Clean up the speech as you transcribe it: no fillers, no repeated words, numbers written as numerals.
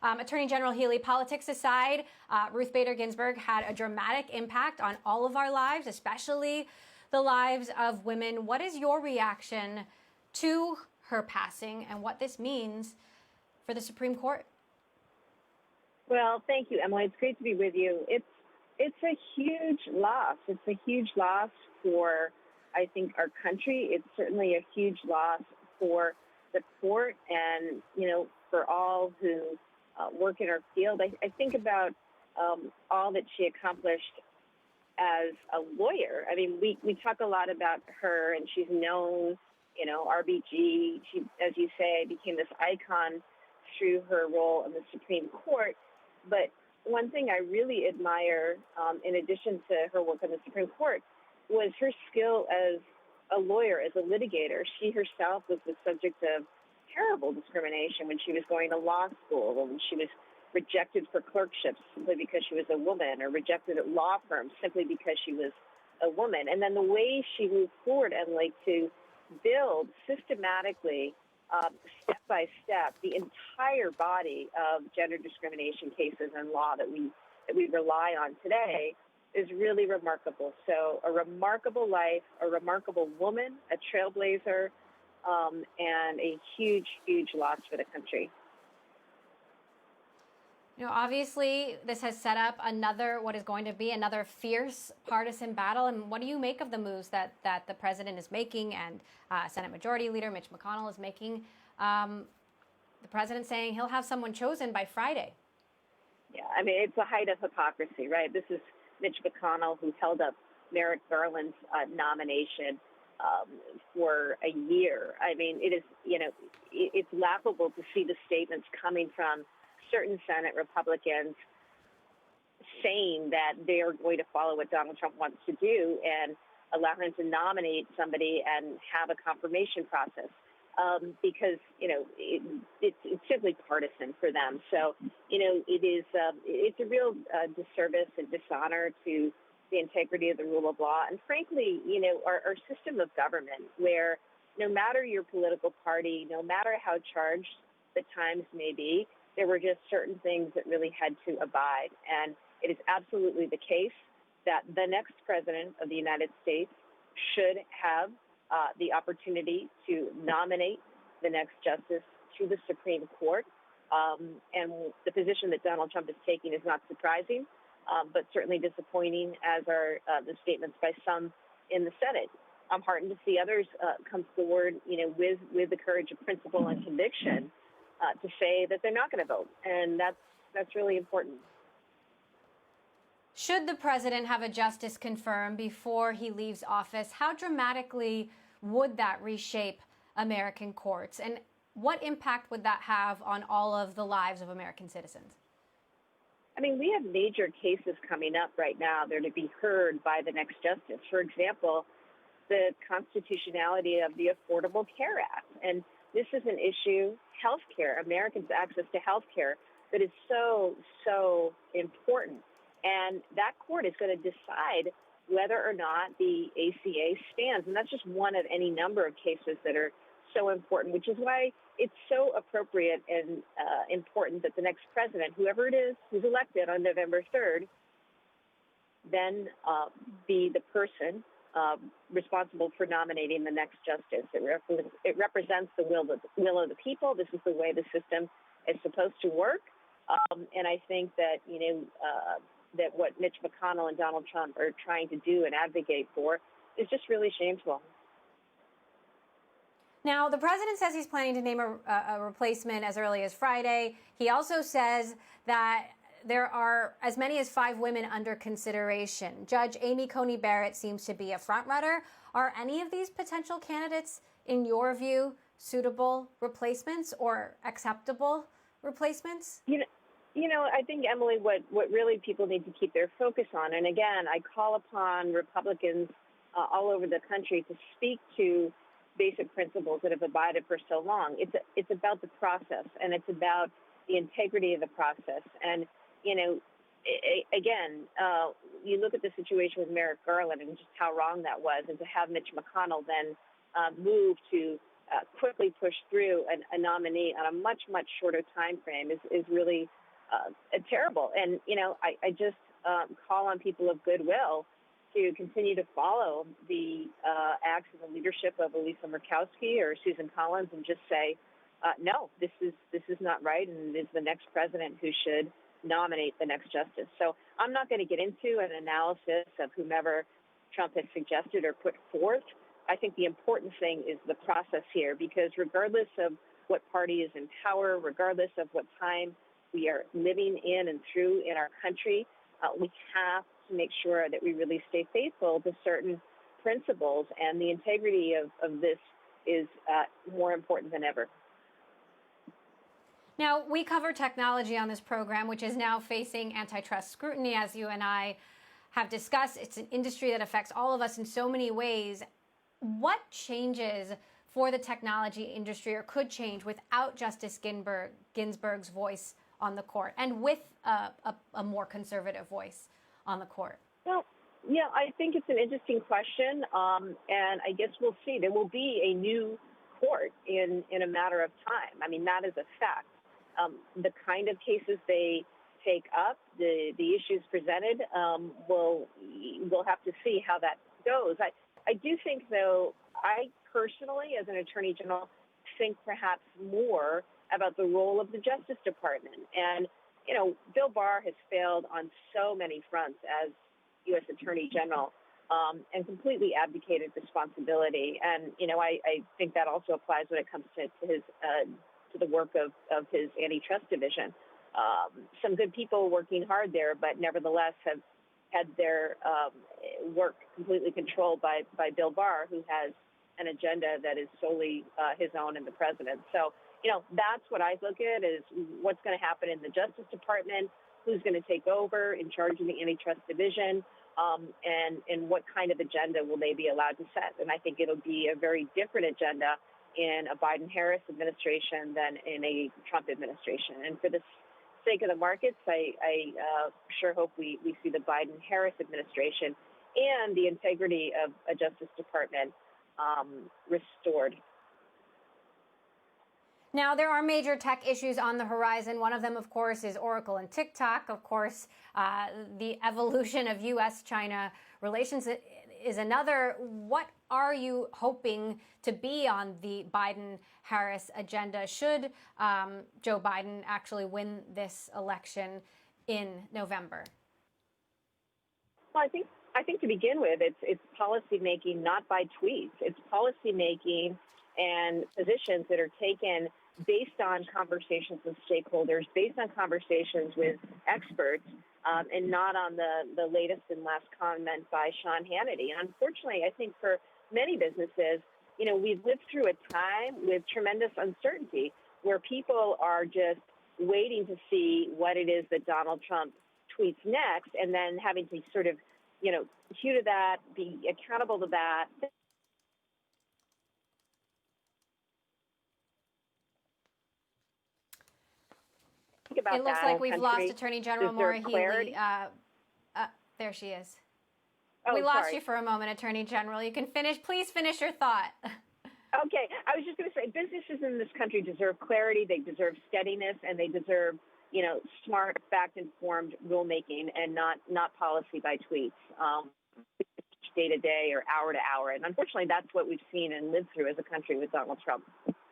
Attorney General Healey, politics aside, Ruth Bader Ginsburg had a dramatic impact on all of our lives, especially the lives of women. What is your reaction to her passing and what this means for the Supreme Court? Well, thank you, Emily. It's great to be with you. It's a huge loss. It's a huge loss for, I think, our country. It's certainly a huge loss for the court and, for all who work in our field. I think about all that she accomplished as a lawyer. I mean, we talk a lot about her, and she's known, RBG. She, as you say, became this icon through her role in the Supreme Court. But one thing I really admire, in addition to her work on the Supreme Court, was her skill as a lawyer, as a litigator. She herself was the subject of terrible discrimination when she was going to law school, when she was rejected for clerkships simply because she was a woman, or rejected at law firms simply because she was a woman. And then the way she moved forward, Emily, to build systematically, step by step, the entire body of gender discrimination cases and law that we rely on today is really remarkable. So a remarkable life, a remarkable woman, a trailblazer, and a huge, huge loss for the country. Obviously, this has set up what is going to be another fierce partisan battle. And what do you make of the moves that the president is making and Senate Majority Leader Mitch McConnell is making? The president saying he'll have someone chosen by Friday. Yeah, I mean, it's the height of hypocrisy, right? This is Mitch McConnell, who held up Merrick Garland's nomination for a year. I mean, it is, it's laughable to see the statements coming from certain Senate Republicans saying that they are going to follow what Donald Trump wants to do and allow him to nominate somebody and have a confirmation process, because, it's simply partisan for them. So, it's a real disservice and dishonor to the integrity of the rule of law. And frankly, our system of government, where no matter your political party, no matter how charged the times may be, there were just certain things that really had to abide. And it is absolutely the case that the next president of the United States should have the opportunity to nominate the next justice to the Supreme Court. And the position that Donald Trump is taking is not surprising, but certainly disappointing, as are the statements by some in the Senate. I'm heartened to see others come forward, with the courage of principle and conviction to say that they're not going to vote. And that's really important. Should the president have a justice confirmed before he leaves office, how dramatically would that reshape American courts? And what impact would that have on all of the lives of American citizens? I mean, we have major cases coming up right now that are to be heard by the next justice. For example, the constitutionality of the Affordable Care Act. And this is an issue, health care, Americans' access to health care, that is so, so important. And that court is going to decide whether or not the ACA stands. And that's just one of any number of cases that are so important, which is why it's so appropriate and important that the next president, whoever it is who's elected on November 3rd, then be the person responsible for nominating the next justice. It represents the will of the people. This is the way the system is supposed to work. And I think that, that what Mitch McConnell and Donald Trump are trying to do and advocate for is just really shameful. Now, the president says he's planning to name a replacement as early as Friday. He also says that there are as many as 5 women under consideration. Judge Amy Coney Barrett seems to be a frontrunner. Are any of these potential candidates, in your view, suitable replacements or acceptable replacements? I think, Emily, what really people need to keep their focus on, and again, I call upon Republicans all over the country to speak to basic principles that have abided for so long. It's about the process, and it's about the integrity of the process. And, again, you look at the situation with Merrick Garland and just how wrong that was, and to have Mitch McConnell then move to quickly push through a nominee on a much, much shorter time frame is really terrible. And, I just call on people of goodwill to continue to follow the acts and the leadership of Elisa Murkowski or Susan Collins and just say, no, this is not right, and it is the next president who should nominate the next justice. So I'm not going to get into an analysis of whomever Trump has suggested or put forth. I think the important thing is the process here, because regardless of what party is in power, regardless of what time we are living in and through in our country, we have to make sure that we really stay faithful to certain principles, and the integrity of this is more important than ever. Now, we cover technology on this program, which is now facing antitrust scrutiny, as you and I have discussed. It's an industry that affects all of us in so many ways. What changes for the technology industry, or could change, without Justice Ginsburg's voice on the court and with a more conservative voice on the court? Well, yeah, I think it's an interesting question, and I guess we'll see. There will be a new court in a matter of time. I mean, that is a fact. The kind of cases they take up, the issues presented, we'll have to see how that goes. I do think, though, I personally, as an attorney general, think perhaps more about the role of the Justice Department. And, Bill Barr has failed on so many fronts as U.S. Attorney General, and completely abdicated responsibility. And, I think that also applies when it comes to his to the work of his antitrust division. Some good people working hard there, but nevertheless have had their work completely controlled by Bill Barr, who has an agenda that is solely his own and the president. So, that's what I look at, is what's going to happen in the Justice Department, who's going to take over in charge of the antitrust division, and what kind of agenda will they be allowed to set. And I think it'll be a very different agenda in a BidenHarris administration than in a Trump administration. And for the sake of the markets, I sure hope we see the BidenHarris administration and the integrity of a Justice Department restored. Now, there are major tech issues on the horizon. One of them, of course, is Oracle and TikTok. Of course, the evolution of U.S.-China relations is another. What are you hoping to be on the Biden-Harris agenda should Joe Biden actually win this election in November? Well, I think to begin with, it's policy making, not by tweets. It's policy making and positions that are taken based on conversations with stakeholders, based on conversations with experts, and not on the latest and last comment by Sean Hannity. And unfortunately, I think for many businesses, we've lived through a time with tremendous uncertainty where people are just waiting to see what it is that Donald Trump tweets next, and then having to sort of, hew to that, be accountable to that. It looks like we've lost Attorney General Maura Healey. There she is. We lost you for a moment, Attorney General. You can please finish your thought. Okay. I was just going to say, businesses in this country deserve clarity, they deserve steadiness, and they deserve, smart, fact-informed rulemaking, and not policy by tweets, day to day or hour to hour. And unfortunately, that's what we've seen and lived through as a country with Donald Trump.